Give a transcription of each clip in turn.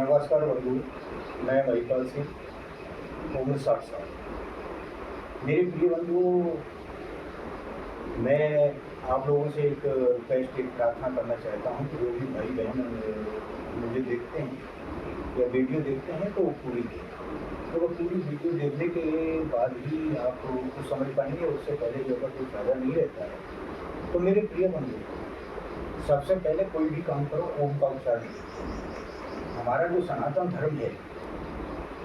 नमस्कार बंधु, मैं महिपाल सिंह, उम्र 60 साल। मेरे प्रिय बंधु, मैं आप लोगों से एक रिक्वेस्ट, एक प्रार्थना करना चाहता हूँ कि जो भी भाई बहन मुझे देखते हैं या वीडियो देखते हैं तो वो पूरी देखें। तो वो पूरी वीडियो देखने के बाद ही आप कुछ समझ पाएंगे, उससे पहले जो अगर कोई फ़ायदा नहीं रहता है। तो मेरे प्रिय बंधु, सबसे पहले कोई भी काम करो ओम का उच्चारण करो। हमारा जो सनातन धर्म है,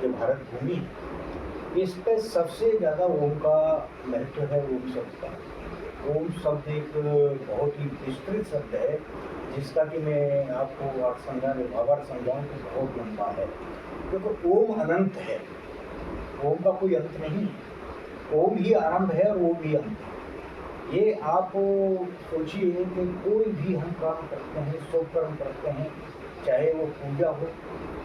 जो भारत भूमि है, इस पे सबसे ज़्यादा ओम का महत्व है। ओम शब्द का, ओम शब्द एक बहुत ही विस्तृत शब्द है, जिसका कि मैं आपको भावार्थ समझाऊँ तो बहुत लंबा है, क्योंकि ओम अनंत है। ओम का कोई अंत नहीं है। ओम ही आरंभ है और ओम ही अंत है। ये आप सोचिए कि कोई भी हम काम करते हैं, शुभ कर्म करते हैं, चाहे वो पूजा हो,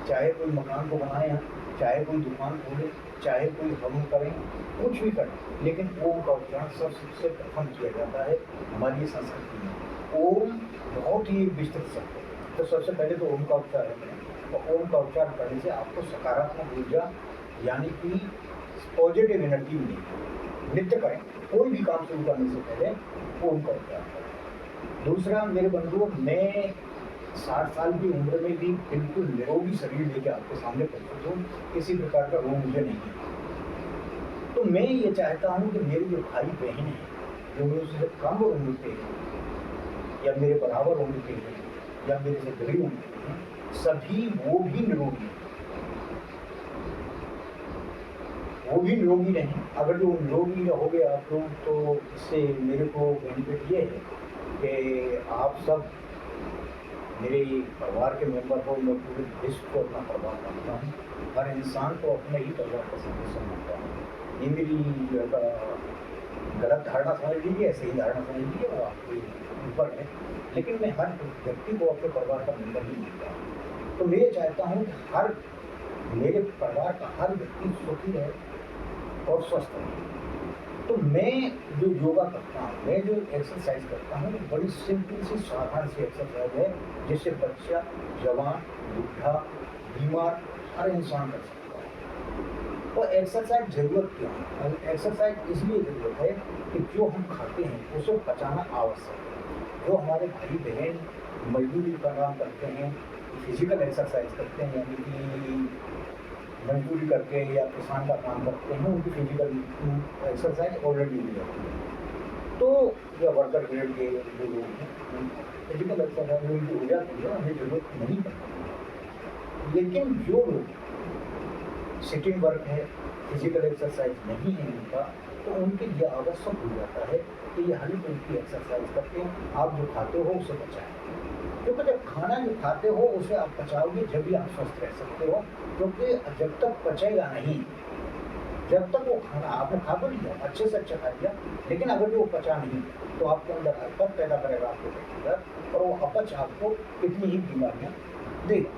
चाहे कोई मकान को बनाए हम, चाहे कोई दुकान खोले, चाहे कोई हवन करें, कुछ भी करें, लेकिन ओम का उच्चारण सबसे प्रथम किया जाता है हमारी संस्कृति में। ओम बहुत ही विस्तृत शब्द है, तो सबसे पहले तो ओम का उच्चारण करें। और ओम का उच्चारण करने से आपको सकारात्मक ऊर्जा यानी कि पॉजिटिव एनर्जी मिलेगी। नित्य करें, कोई भी काम शुरू करने से पहले ओम का उच्चारण करें। दूसरा मेरे बंधुओं, मैं 60 साल की उम्र में भी बिल्कुल निरोगी शरीर लेके आपके सामने प्रस्तुत हूँ, किसी प्रकार का रोग मुझे नहीं है। तो मैं ये चाहता हूँ कि मेरे जो भाई बहन हैं, जो मुझसे कम उम्र के हैं या मेरे बराबर उम्र के हैं या मेरे से बड़ी उम्र के हैं, सभी वो भी निरोगी रहें। अगर जो निरोगी रहोगे आप लोग, तो इससे मेरे को बेनिफिट ये है कि आप सब मेरे परिवार के मेंबर हो। मैं पूरे विश्व को अपना परिवार मानता हूँ, हर इंसान को अपने ही परिवार का सदस्य मानता हूँ। ये मेरी गलत धारणा समझ लीजिए, सही धारणा समझ लीजिए, वो आपके ऊपर है, लेकिन मैं हर व्यक्ति को अपने परिवार का मेंबर ही मानता हूँ। तो मैं ये चाहता हूँ कि हर मेरे परिवार का हर व्यक्ति सुखी रहे और स्वस्थ रहे। तो मैं जो योगा करता हूँ, मैं जो एक्सरसाइज करता हूँ, बड़ी सिंपल सी साधारण सी एक्सरसाइज है, जिससे बच्चा, जवान, बुढ़ा, बीमार हर इंसान कर सकता है। तो एक्सरसाइज ज़रूरत क्यों है? एक्सरसाइज इसलिए ज़रूरत है कि जो हम खाते हैं उसे पचाना आवश्यक है। जो हमारे भाई बहन मजदूरी का काम करते हैं, फिजिकल एक्सरसाइज करते हैं, यानी कि मजदूरी करके या किसान का काम करते हैं, उनकी फिजिकल एक्सरसाइज ऑलरेडी हो जाती है। तो या वर्कर ग्रेड के जो लोग हैं, फिजिकल एक्सरसाइज उनकी हो जाती है, उन्हें जरूरत नहीं पड़ती। लेकिन जो लोग सिटिंग वर्क है, फिजिकल एक्सरसाइज नहीं है उनका, तो उनके लिए आवश्यक हो जाता है कि ये हल्की फुल्की एक्सरसाइज करके आप जो खाते हो उसे बचाएं। क्योंकि जब खाना जो खाते हो उसे आप पचाओगे, जब भी आप स्वस्थ रह सकते हो। क्योंकि जब तक पचेगा नहीं, जब तक वो खाना आपने खा तो लिया, अच्छे से अच्छा खा लिया, लेकिन अगर वो पचा नहीं तो आपके अंदर अपच पैदा करेगा आपके पेट अंदर, और वो अपच आपको कितनी ही बीमारियाँ देगा।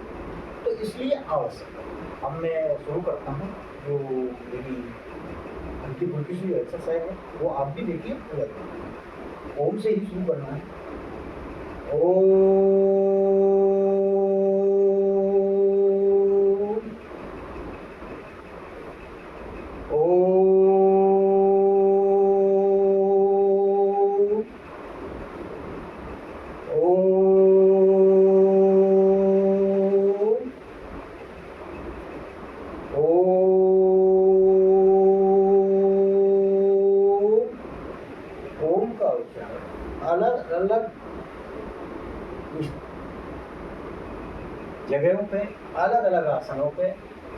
तो इसलिए आवश्यक है। अब मैं शुरू करता हूँ जो मेरी हल्की फुल्की सी एक्सरसाइज है, वो आप भी देखिए, पूरा देखिए। ओम से ही शुरू करना है। ओम ओम का उच्चारण अलग अलग जगहों पे, अलग अलग आसनों पे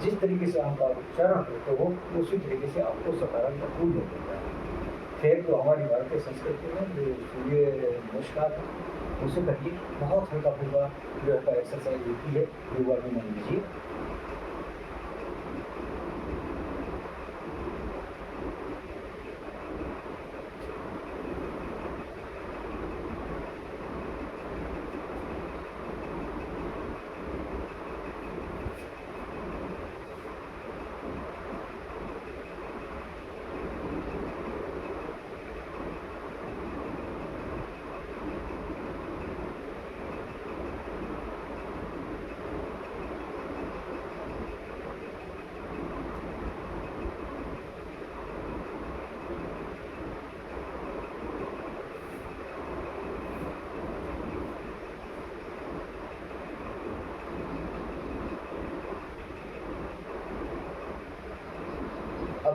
जिस तरीके से आपका उच्चारण होते हो, उसी तरीके से आपको सकारात्मक ऊर्जा देता है। फिर जो हमारी भारतीय संस्कृति में जो सूर्य नमस्कार है, उसे करिए। बहुत हल्का फुल्का जो है एक्सरसाइज होती है, योगा में मान लीजिए।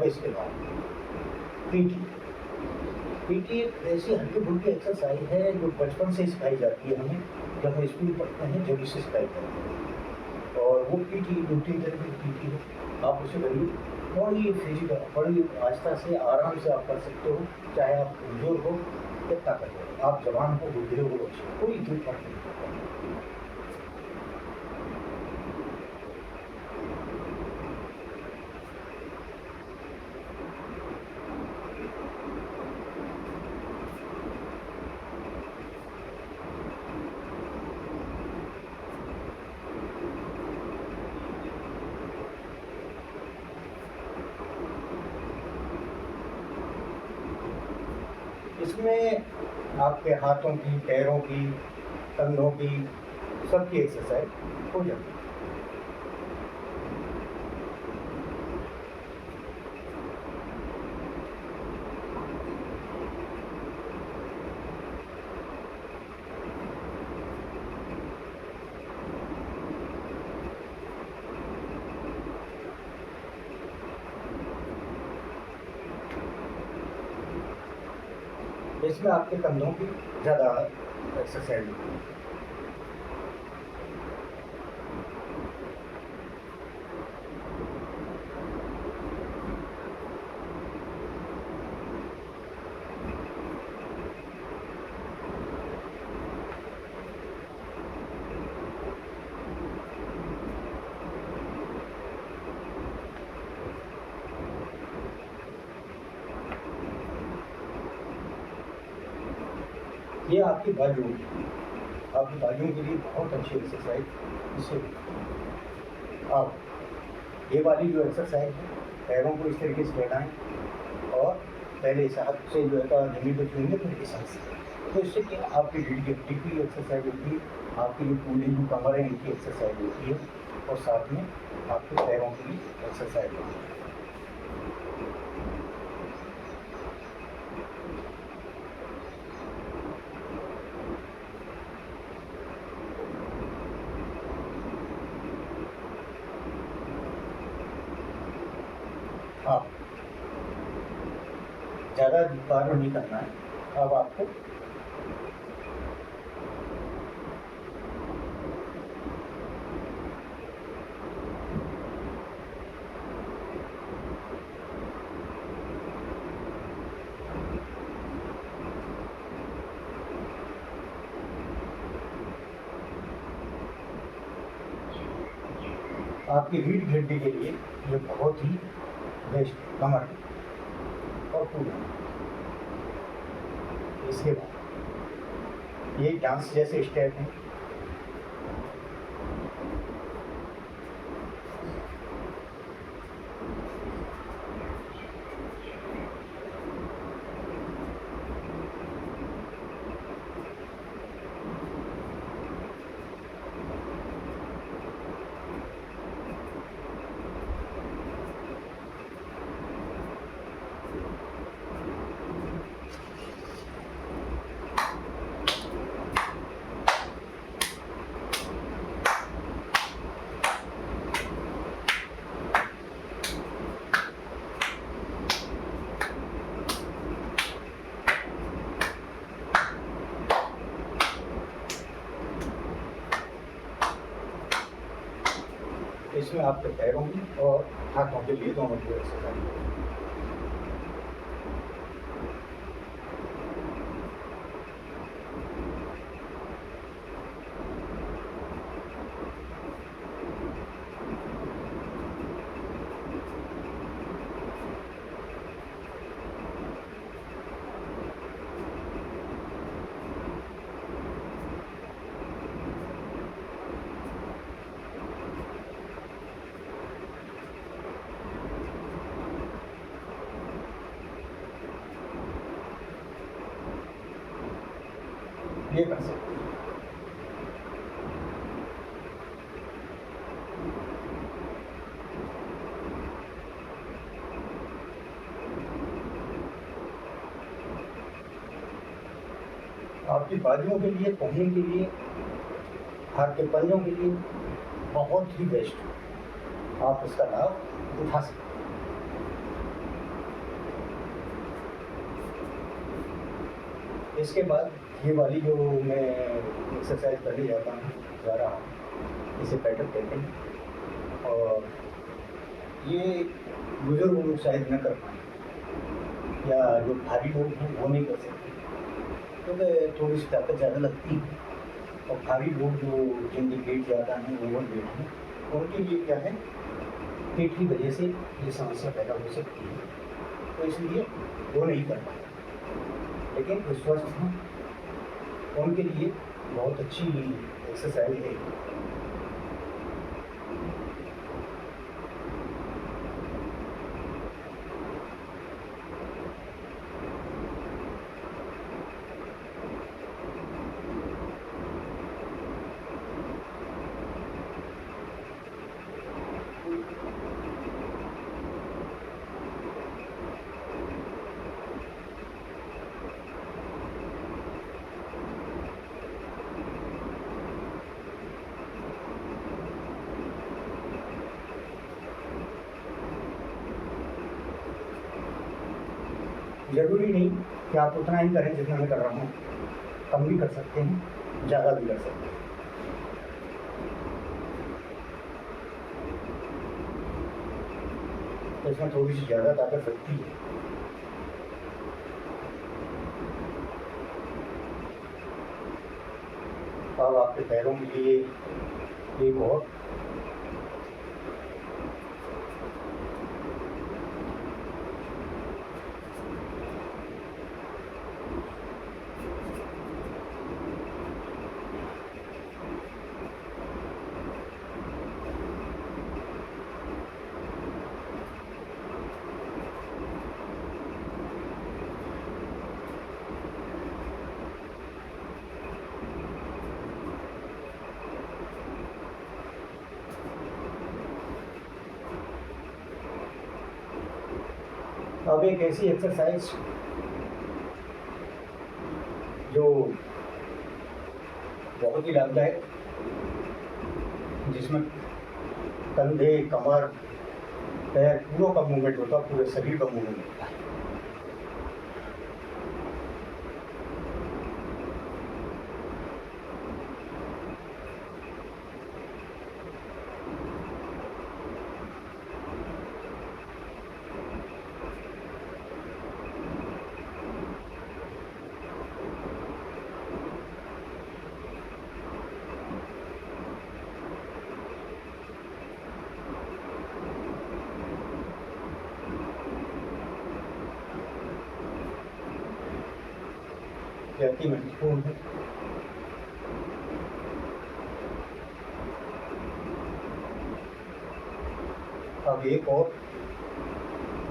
अब इसके बाद पीटी। पीटी एक ऐसी हल्की फुल्की एक्सरसाइज है जो बचपन से सिखाई जाती है हमें, जब हम स्कूल पढ़ते हैं जब इसे सिखाई जाती है। और वो पीटी 2-3 तरह की पीटी है, आप उसे करिए। बड़ी फिजिकल, बड़ी आस्था से आराम से आप कर सकते हो, चाहे आप कमजोर हो या ताकतवर हो, आप जवान हो बूढ़े हो, कोई इतनी फर्क नहीं पड़ता। इसमें आपके हाथों की, पैरों की, कंधों की, सबकी एक्सरसाइज हो जाती है। इसमें आपके कंधों की ज़्यादा एक्सरसाइज होती है। ये आपकी बाजू, आपकी बाजुओं के लिए बहुत अच्छी एक्सरसाइज इससे होती है। अब ये वाली जो एक्सरसाइज है, पैरों को इस तरीके से फैलाएं और पहले इस हाथ से जो है जमीन पर छूएंगे, फिर इस हाथ से। तो इससे क्या आपकी रीढ़ की हड्डी की एक्सरसाइज होती है, आपकी जो पूरी जो कमर है इनकी एक्सरसाइज होती है, और साथ में आपके पैरों की एक्सरसाइज होती है। हाँ, ज़्यादा बार नहीं करना है। अब आपको आपकी रीढ़ की हड्डी के लिए ये बहुत ही बेस्ट है, कमर और पूरा। इसके बाद ये डांस जैसे स्टेप हैं। इसमें आपके पैरों की और हाथों के लिए दोनों की एक्सरसाइज है। ये कर सकते हैं। आपकी बाजुओं के लिए, पहनने के लिए, हाथ के पंजों के लिए बहुत ही बेस्ट है। आप इसका लाभ उठा सकते हैं। इसके बाद ये वाली जो मैं एक्सरसाइज करने जा रहा हूँ, इसे पैटअप कहते हैं। और ये बुजुर्ग लोग शायद न कर पाएँ, या जो भारी लोग हैं वो नहीं कर सकते, क्योंकि थोड़ी सी ताकत ज़्यादा लगती है। और भारी लोग जो जिनकी पेट ज़्यादा है, ओवर वेट है, उनके लिए क्या है, पेट की वजह से ये समस्या पैदा हो सकती है, तो इसलिए वो नहीं कर पाते। लेकिन जो स्वस्थ हैं उनके लिए बहुत अच्छी एक्सरसाइज है। ज़रूरी नहीं कि आप उतना ही करें जितना मैं कर रहा हूँ, कम भी कर सकते हैं, ज़्यादा भी कर सकते हैं। तो इसमें थोड़ी सी ज़्यादा ताकत लगती है। अब आपके पैरों के लिए एक और अब एक ऐसी एक्सरसाइज जो बहुत ही लाभदायक, जिसमें कंधे, कमर, पैर पूरों का मूवमेंट होता है, पूरे शरीर का मूवमेंट होता है। अति महत्वपूर्ण है। अब एक और,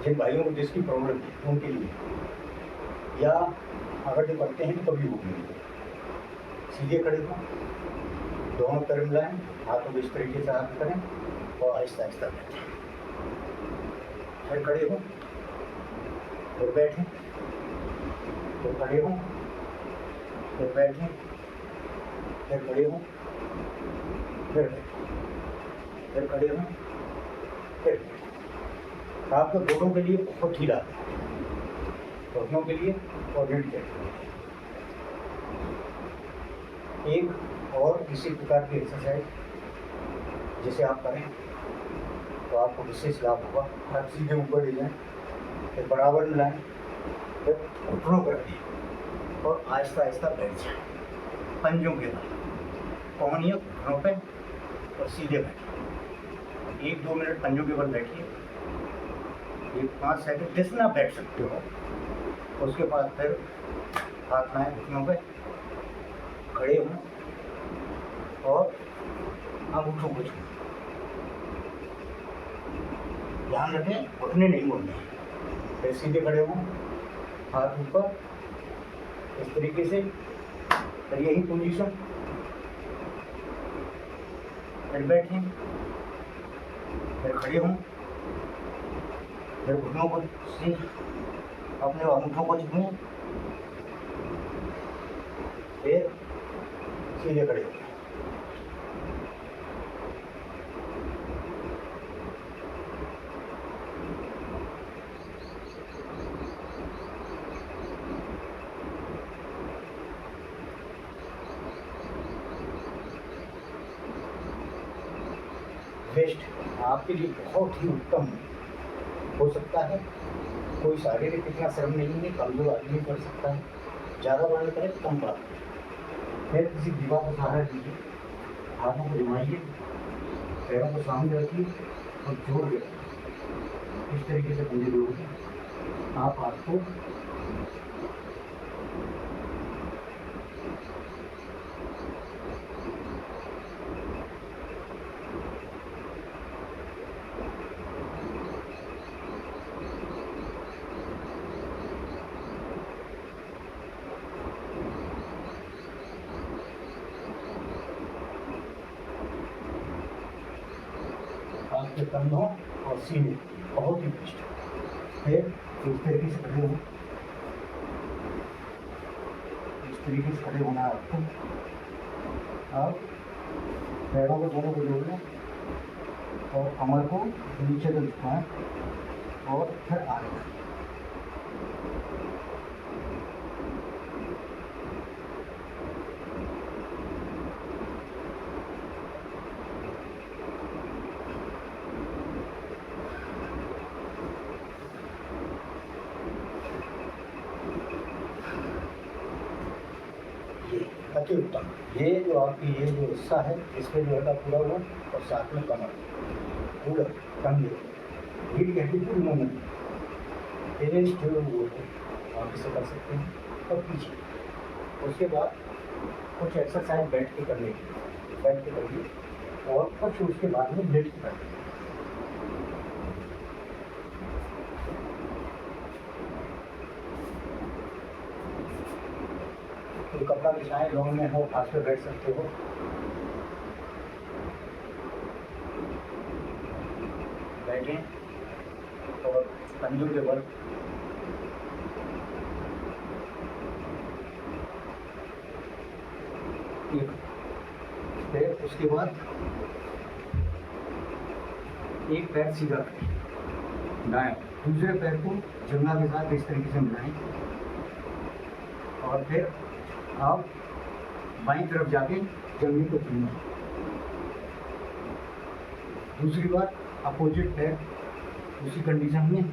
जिन भाइयों को जिसकी प्रॉब्लम है उनके लिए, या अगर जो करते हैं तो कभी वो नहीं, सीधे खड़े हो, दोनों पैर मिलाएं, हाथों को इस तरीके से हाथ करें और आहिस्ता आहिस्ता बैठें। फिर खड़े हो, फिर बैठें, फिर खड़े हो, फिर बैठें, फिर खड़े हों, फिर बैठें, फिर खड़े हों, फिर बैठें। आपके घोड़ों के लिए बहुत ही लाभ है, घुटनों के लिए और रीढ़ के लिए। एक और इसी प्रकार की एक्सरसाइज जिसे आप करें तो आपको विशेष लाभ होगा। आप सीधे ऊपर ले जाएं, फिर बराबर मिलाएं, फिर घुटनों पर रखें और आहिस्ता आहिस्ता बैठ जाएं, पंजों के बल, कोहनियों घुटनों पे और सीधे बैठिए। 1-2 मिनट पंजों के बल बैठिए, 5 सेकंड जितना बैठ सकते हो। उसके बाद फिर हाथ लाएं घुटनों पे, खड़े हों और अंगूठों को छूएं। ध्यान रखें घुटने नहीं मोड़ने। फिर सीधे खड़े हों, हाथ ऊपर इस तरीके से, फिर यही पोजीशन, फिर बैठें, फिर खड़े हों, फिर घुटनों को से अपने अंगूठों को छूएं, फिर सीधे खड़े हों। वेस्ट आपके लिए बहुत ही उत्तम हो सकता है। कोई शारीरिक इतना श्रम नहीं है, कमजोर आदमी कर सकता है। ज़्यादा बात करें कम बात। फिर किसी दीवार को सहारा दीजिए, हाथों को घुमाइए, पैरों को सामने रखिए और जोड़ के इस तरीके से पंजे जोड़िए। आप आपको आपके कंधों और सीने बहुत ही बेस्ट। फिर इस तरीके से खड़े हो, इस तरीके से खड़े होना है आपको। अब पैरों को दोनों को जोड़ लें और कमर को नीचे तक झुकाएं और फिर आगे। अति उत्तम। ये जो आपकी ये जो हिस्सा है इसमें जो है पूरा हुआ और साथ में कमर पूरा कंधे रीढ़ की हड्डी पूरी मूवमेंट रेस्ट वो आप इसे कर सकते हैं। और पीछे उसके बाद कुछ एक्सरसाइज बैठ के करने की, बैठ के करिए और कुछ उसके बाद में लेट के करिए। तो कपड़ा बिछाएं, लॉन्ग में हो हाथ पे बैठ सकते हो। बैठें और कंधों के बल फिर उसके बाद एक पैर सीधा करें, दाएं, दूसरे पैर को जंघा के साथ इस तरीके से मिलाएं और फिर आप बाईं तरफ जाके जमीन को छूना। दूसरी बार अपोजिट पैर उसी कंडीशन में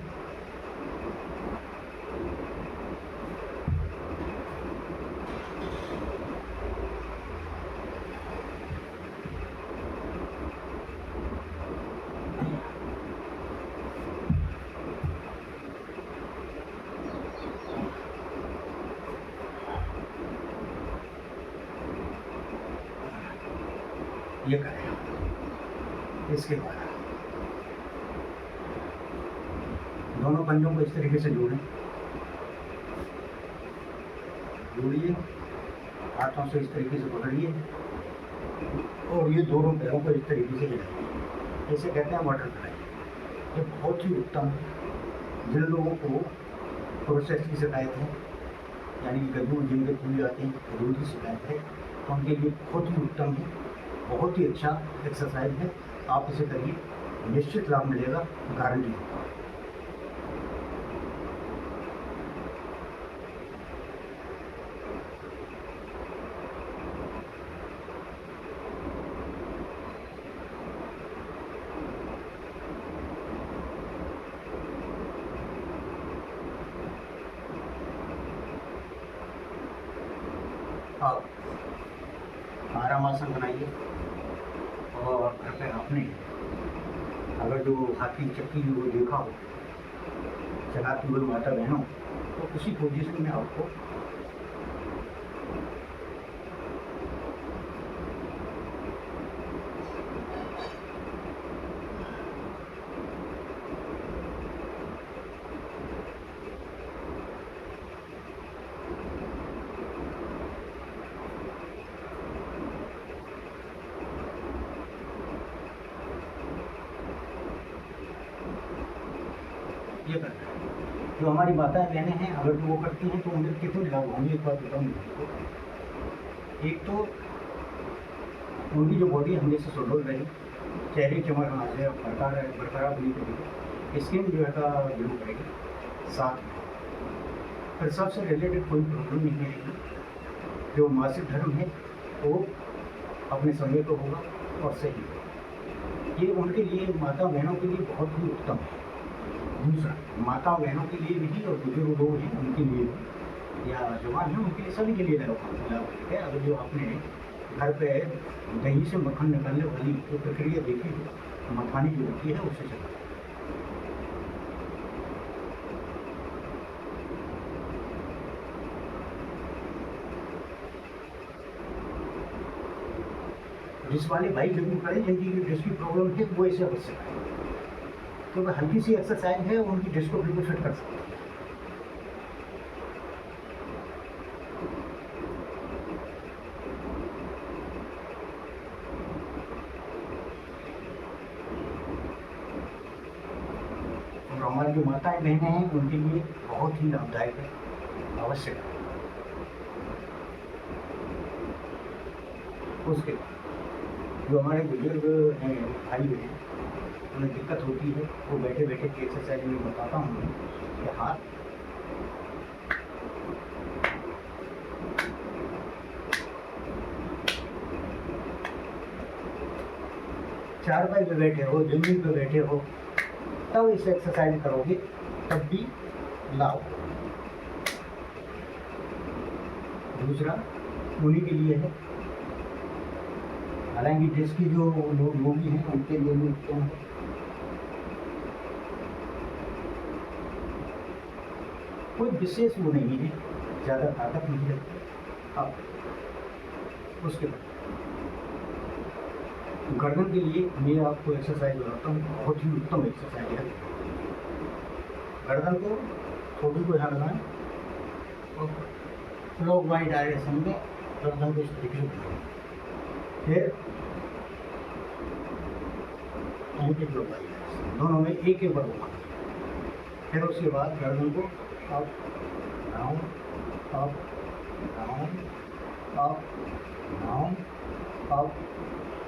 ये करें। इसके बाद दोनों पंजों को इस तरीके से जोड़ें, जोड़िए, हाथों से इस तरीके से पकड़िए और ये दोनों पैरों को इस तरीके से हिलाइए। इसे कहते हैं बटरफ्लाई। ये बहुत ही उत्तम है। जिन लोगों को प्रोसेस की शिकायत है, यानी कि गद्दू जिनके फूल जाते हैं, गद्दू की शिकायत है, तो उनके लिए बहुत ही उत्तम है, बहुत ही अच्छा एक्सरसाइज है। आप इसे करिए, निश्चित लाभ मिलेगा, गारंटी है। आप आराम आसन बनाइए और घर पे आपने अगर जो हाथी चक्की जो देखा हो चलाती हुई माता बहनों, तो उसी पोजीशन में आपको ये करना है। जो हमारी माताएं बहनें हैं, अगर जो वो करती हैं तो उन्हें कितने लाभ होंगे एक बार बताऊँ आपको। एक तो उनकी जो बॉडी हमेशा सुडौल रही, चेहरे चमक आ जाए, बरकरार होने के लिए स्किन जो है का ग्लो करेगी। साथ में प्रसव से रिलेटेड कोई प्रॉब्लम नहीं रहेगी। जो मासिक धर्म है वो अपने समय पर होगा और सही होगा। ये उनके लिए, माता बहनों के लिए बहुत ही उत्तम है। दूसरा, माता बहनों के लिए भी और बुजुर्ग लोग हैं उनके लिए भी, या जवान हैं उनके लिए, सभी के लिए लागू है। अगर जो आपने घर पे दही से मक्खन निकालने वाली जो प्रक्रिया देखी है, मखानी जो होती है, उससे चला। जिस वाले भाई जरूर करें जिनकी डिस्क की प्रॉब्लम है, वो इसे अवश्य करें, क्योंकि हल्की सी एक्सरसाइज है, उनकी डिस्क को बिल्कुल फिट कर सकती है। और हमारी जो माताएं बहनें हैं उनके लिए बहुत ही लाभदायक है, अवश्य करें। उसके बाद जो हमारे बुजुर्ग हैं, भाई बहन, उन्हें दिक्कत होती है, वो बैठे बैठे की एक्सरसाइज में बताता हूँ कि हाथ चारपाई पे बैठे हो, जमीन पे बैठे हो, तब इसे एक्सरसाइज करोगे, तब भी लाभ। दूसरा उन्हीं के लिए है, हालांकि डिस्क की जो रोगी हैं उनके लिए भी उत्तम है। कोई विशेष वो नहीं है, ज़्यादा ताकत नहीं लगती। अब उसके बाद गर्दन के लिए मैं आपको एक्सरसाइज बताता हूँ, बहुत ही उत्तम एक्सरसाइज है। गर्दन को, थोड़ी को यहाँ लगाएं और क्लॉकवाइज डायरेक्शन में गर्दन को इस तरीके से घुमाएं। फिर एंटी क्लॉकवाइज, दोनों में एक एक बार घुमाएं। फिर उसके बाद गर्दन को up down, up down, up down, up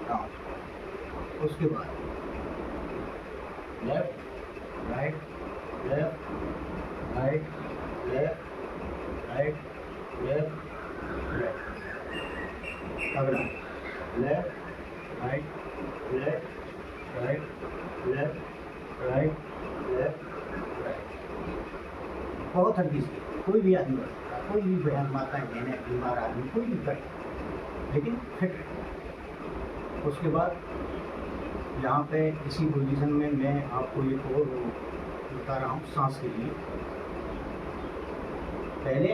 down. उसके बाद left right, left right, left right, left right. अगला left right, left right, left right, left right. बहुत हल्की सी, कोई भी आदमी कर सकता है, कोई भी बहन, माता, बहनें, बीमार आदमी, कोई भी करे, लेकिन फिट रहे। उसके बाद यहाँ पे इसी पोजीशन में मैं आपको एक और बता रहा हूँ सांस के लिए। पहले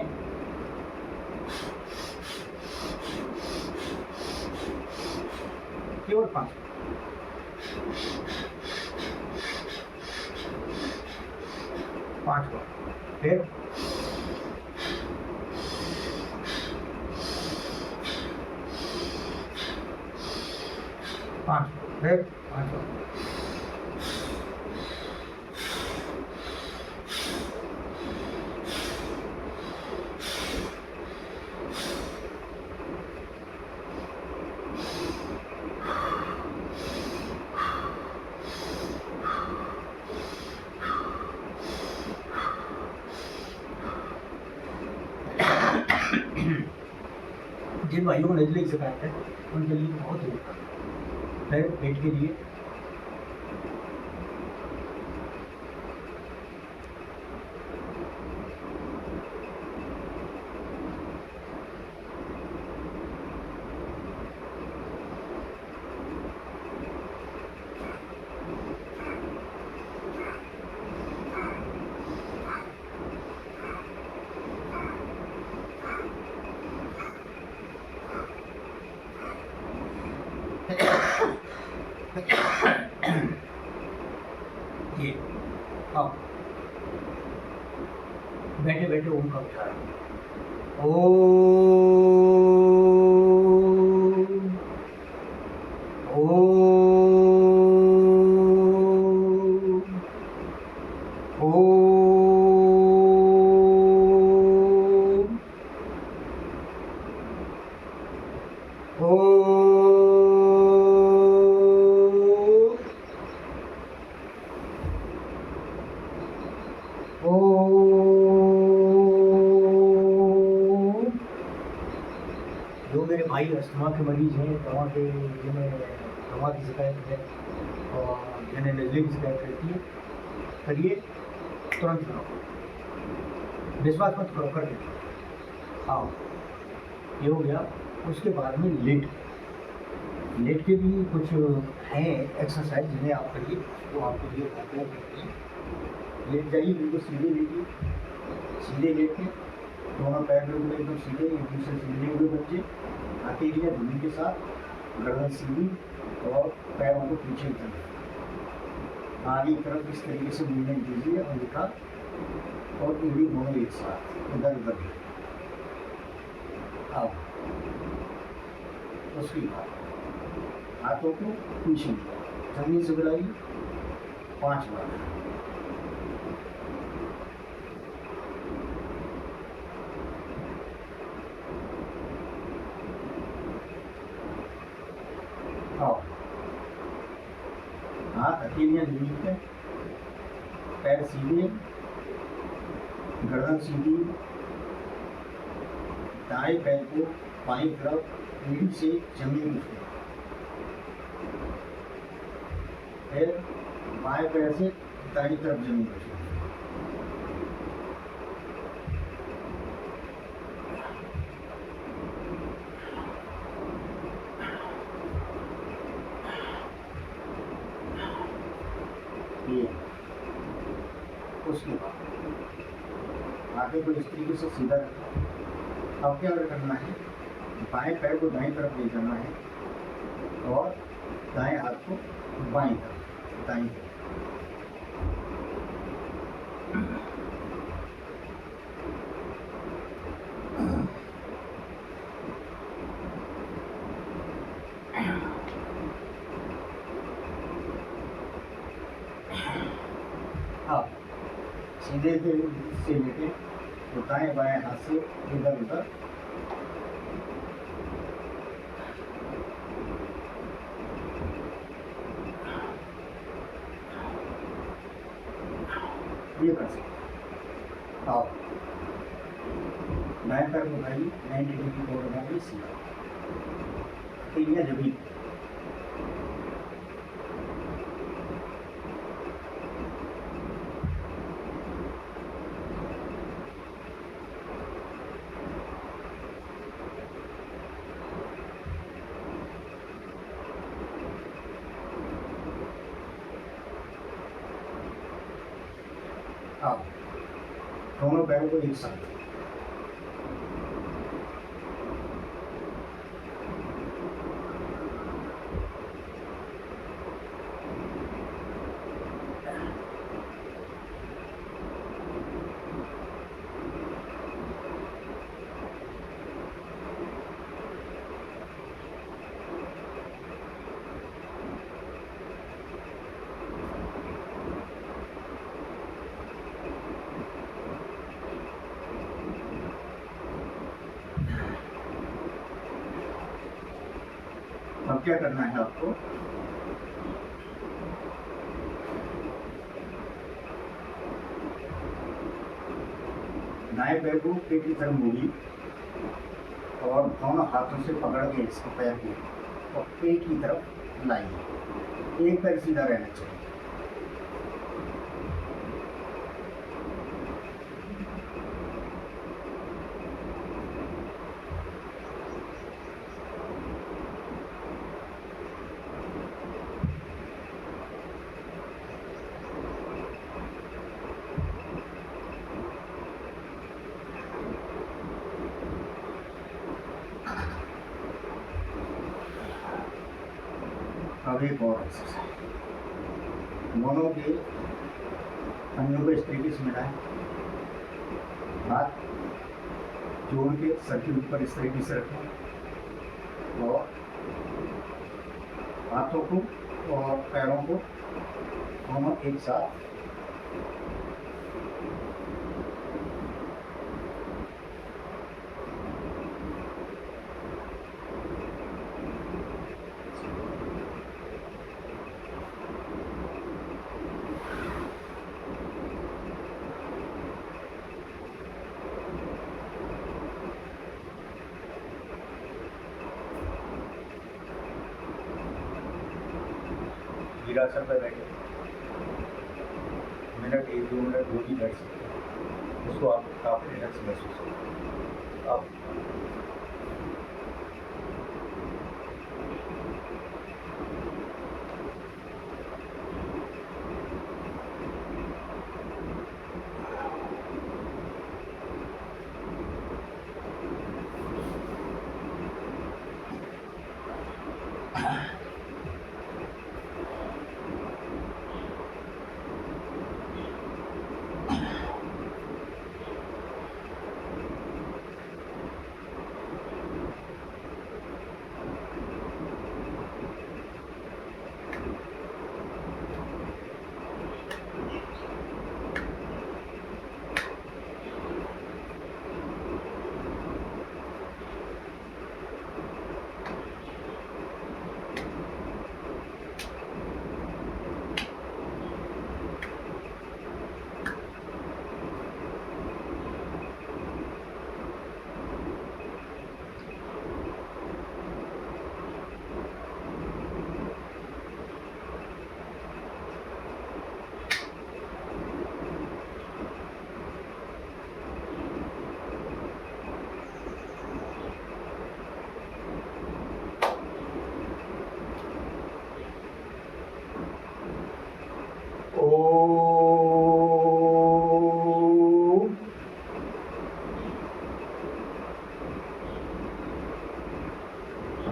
केवल 5 बार, फिर 5 फिर 5 बार। जिन भाइयों को नजले की शिकायत है उनके लिए बहुत ही फिर पेट के लिए ये अब बैठे बैठे ओम का उच्चारण, जो मेरे भाई अस्थमा के मरीज हैं, जिन्हें दवा की शिकायत है, यानी नजदीक से बैठ रहती है, करिए तुरंत करो, विश्वास मत करो, कर दीजिए। हाँ, ये हो गया। उसके बाद में लेट के भी कुछ हैं एक्सरसाइज जिन्हें आप करिए, तो आपको ये फायदा करते हैं। लेट जाइए, बिल्कुल सीधे लेटिए, सीधे लेट के दोनों पैर बिल्कुल एकदम सीधे, एक दूसरे से मिले हुए बच्चे, हथेलियाँ धुनी के साथ, गर्दन सीधी और पैरों को पीछे की तरफ, आगे की तरफ इस तरीके से मूवमेंट दीजिए, अंगूठा और उंगली दोनों एक साथ इधर उधर। अब उसके बाद हाथों को पीछे जमीन से मिलाइए 5 बार। हाथ हथेलियाँ जमीन पे, पैर सीधे, गर्दन सीधी, दाएं पैर को बाईं तरफ रीढ़ से जमीन उठे, फिर बाएं पैर से दाईं तरफ जमीन उठे। उसके बाद आगे को इस तरीके से सीधा रखना। अब क्या करना है, बाएं पैर को दाईं तरफ ले जाना है और दाएं हाथ को बाईं तरफ, दाईं तरफ। अब सीधे से लेके तो दाएं बाएं हाथ से इधर उधर ये कर सकते। अब दाएं पैर को उठाइए, 90 डिग्री को लगाइए सीधा, ये जमीन। अब दोनों पैरों को एक साथ अब क्या करना है आपको, दाएं पैर को पेट की तरफ मोड़िए और दोनों हाथों से पकड़ के इसके पैर को और पेट की तरफ लाइए। एक पैर सीधा रहना चाहिए। अब एक और एक्सरसाइज, दोनों के अंगों को इस तरीके से मिलाएं, हाथ जोड़ के सर के ऊपर इस तरीके से रखें और हाथों को और पैरों को दोनों एक साथ वीरासन पर बैठे मिनट 1-2 मिनट जो भी बैठ सकते हैं, उसको आपको काफ़ी रिलैक्स महसूस होगा। आप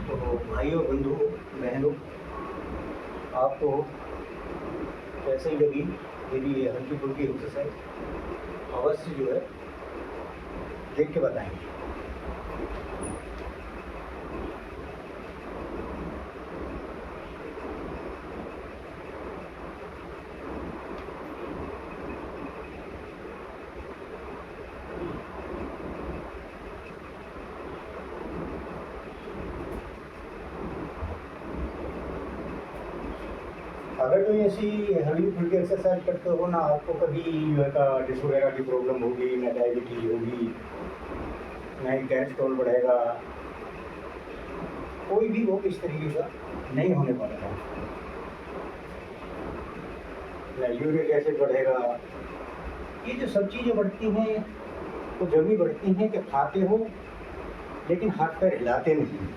तो भाइयों बंधुओं बहनों, आपको कैसे ही लगी मेरी ये हल्की फुल्की एक्सरसाइज अवश्य जो है देख के बताएंगे। अगर कोई ऐसी हल्की फुल्की एक्सरसाइज करते हो ना, आपको कभी डिस्क वगैरह की प्रॉब्लम होगी, ना डायबिटीज होगी, ना ही कोलेस्ट्रॉल बढ़ेगा, कोई भी रोग इस तरीके का नहीं होने वाला है, ना यूरिक एसिड बढ़ेगा। ये जो सब चीज़ें बढ़ती हैं वो जब भी बढ़ती हैं कि खाते हो लेकिन हाथ पैर हिलाते नहीं।